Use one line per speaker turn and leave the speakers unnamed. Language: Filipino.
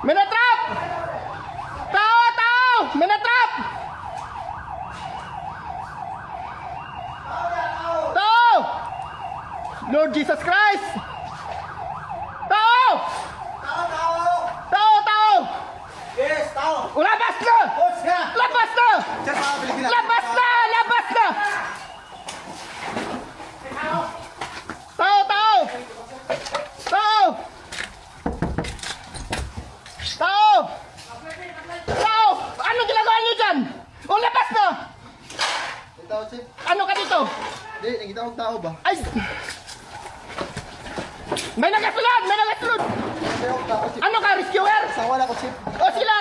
May na-trap! Tao! Tao! May na-trap! Tao! Lord Jesus Christ! Tao! Tao! Tao!
Yes, tao!
Labas na!
Boss ka!
Labas na!
Sir, makakabili ka na.
Labas na! Labas na! Tao! Tao! Tao! Tao! Tao! Anong ginagawa niyo dyan? O, labas na!
May tao, Chief.
Ano ka dito?
Hindi, nakita kong tao ba?
Ay! May nagasulod! May nagasulod!
Nakita kong tao, Chief.
Ano ka, rescuer?
Sawa na ko, Chief.
O sila,